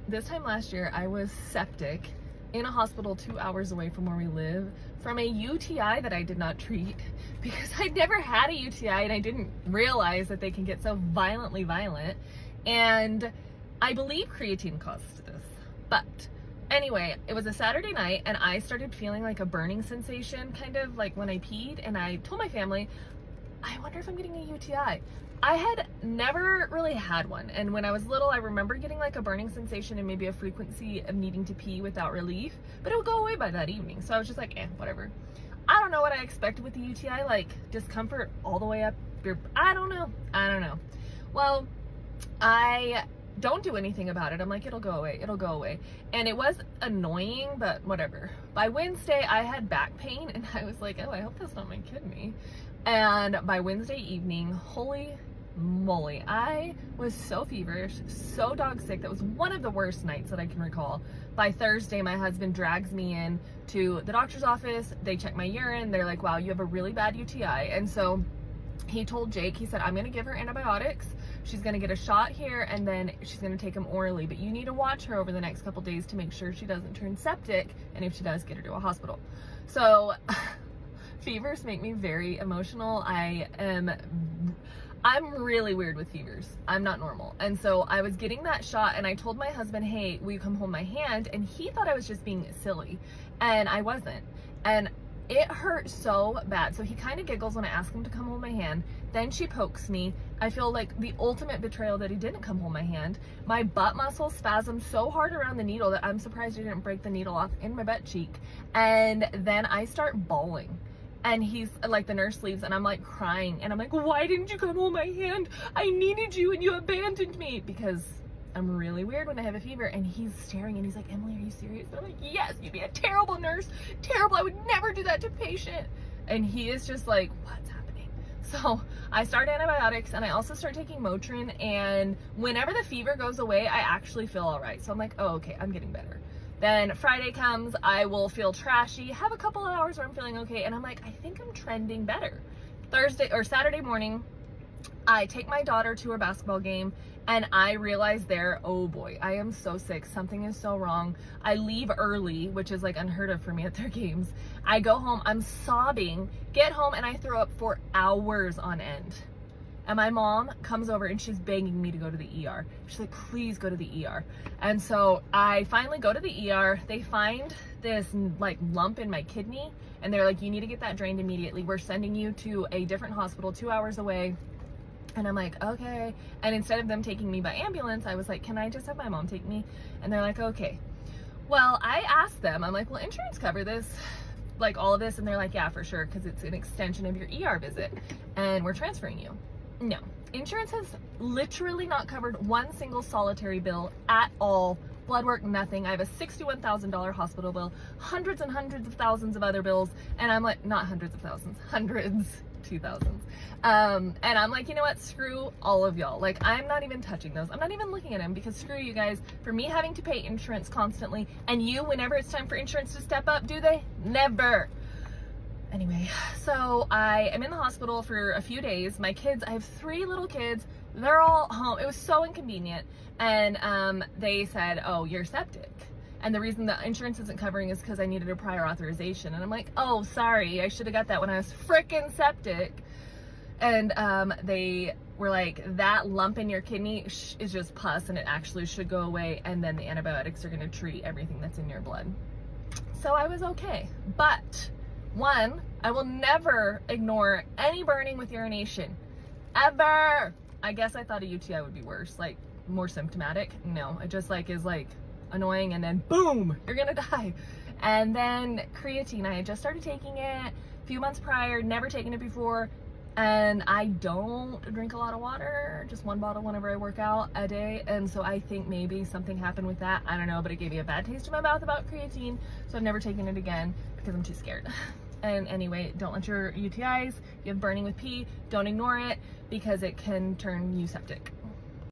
this time last year, I was septic in a hospital 2 hours away from where we live from a UTI that I did not treat because I'd never had a UTI and I didn't realize that they can get so violently violent. And I believe creatine caused this. But anyway, it was a Saturday night and I started feeling like a burning sensation, kind of like when I peed, and I told my family, I wonder if I'm getting a UTI. I had never really had one, and when I was little I remember getting like a burning sensation and maybe a frequency of needing to pee without relief, but it would go away by that evening, so I was just like, whatever. I don't know what I expected with the UTI, like discomfort all the way up your, I don't know. Well, I don't do anything about it. I'm like, it'll go away. And it was annoying, but whatever. By Wednesday, I had back pain and I was like, oh, I hope that's not my kidney. And by Wednesday evening, holy moly, I was so feverish, so dog sick. That was one of the worst nights that I can recall. By Thursday, my husband drags me in to the doctor's office. They check my urine. They're like, wow, you have a really bad UTI. And so he told Jake, he said, I'm going to give her antibiotics. She's going to get a shot here and then she's going to take them orally. But you need to watch her over the next couple days to make sure she doesn't turn septic. And if she does, get her to a hospital. So fevers make me very emotional. I'm really weird with fevers. I'm not normal. And so I was getting that shot and I told my husband, hey, will you come hold my hand? And he thought I was just being silly. And I wasn't. And it hurt so bad. So he kind of giggles when I ask him to come hold my hand. Then she pokes me. I feel like the ultimate betrayal that he didn't come hold my hand. My butt muscle spasmed so hard around the needle that I'm surprised he didn't break the needle off in my butt cheek. And then I start bawling. And he's like, the nurse leaves and I'm like crying. And I'm like, why didn't you come hold my hand? I needed you and you abandoned me. Because I'm really weird when I have a fever. And he's staring and he's like, Emily, are you serious? And I'm like, yes, you'd be a terrible nurse. Terrible. I would never do that to a patient. And he is just like, what's happening? So I start antibiotics and I also start taking Motrin. And whenever the fever goes away, I actually feel all right. So I'm like, oh, okay, I'm getting better. Then Friday comes, I will feel trashy, have a couple of hours where I'm feeling okay, and I'm like, I think I'm trending better. Saturday morning, I take my daughter to her basketball game, and I realize there, oh boy, I am so sick. Something is so wrong. I leave early, which is like unheard of for me at their games. I go home, I'm sobbing, get home, and I throw up for hours on end. And my mom comes over and she's begging me to go to the ER. She's like, please go to the ER. And so I finally go to the ER. They find this like lump in my kidney and they're like, you need to get that drained immediately. We're sending you to a different hospital 2 hours away. And I'm like, okay. And instead of them taking me by ambulance, I was like, can I just have my mom take me? And they're like, okay. Well, I asked them, I'm like, will insurance cover this? Like all of this? And they're like, yeah, for sure. Because it's an extension of your ER visit and we're transferring you. No, insurance has literally not covered one single solitary bill at all. Blood work, nothing. I have a $61,000 hospital bill, hundreds and hundreds of thousands of other bills. And I'm like, not hundreds of thousands, hundreds, 2,000s. And I'm like, you know what? Screw all of y'all. Like, I'm not even touching those. I'm not even looking at them because screw you guys for me having to pay insurance constantly. And you, whenever it's time for insurance to step up, do they? Never. Anyway, so I am in the hospital for a few days. My kids, I have 3 little kids. They're all home. It was so inconvenient. And they said, oh, you're septic. And the reason the insurance isn't covering is because I needed a prior authorization. And I'm like, oh, sorry. I should have got that when I was freaking septic. And they were like, that lump in your kidney is just pus and it actually should go away. And then the antibiotics are going to treat everything that's in your blood. So I was okay. But one, I will never ignore any burning with urination, ever. I guess I thought a UTI would be worse, like more symptomatic. No, it just like is like annoying and then boom, you're gonna die. And then creatine, I had just started taking it a few months prior, never taken it before. And I don't drink a lot of water, just 1 bottle whenever I work out a day. And so I think maybe something happened with that. I don't know, but it gave me a bad taste in my mouth about creatine. So I've never taken it again because I'm too scared. And anyway, don't let your UTIs, you have burning with pee, don't ignore it because it can turn you septic.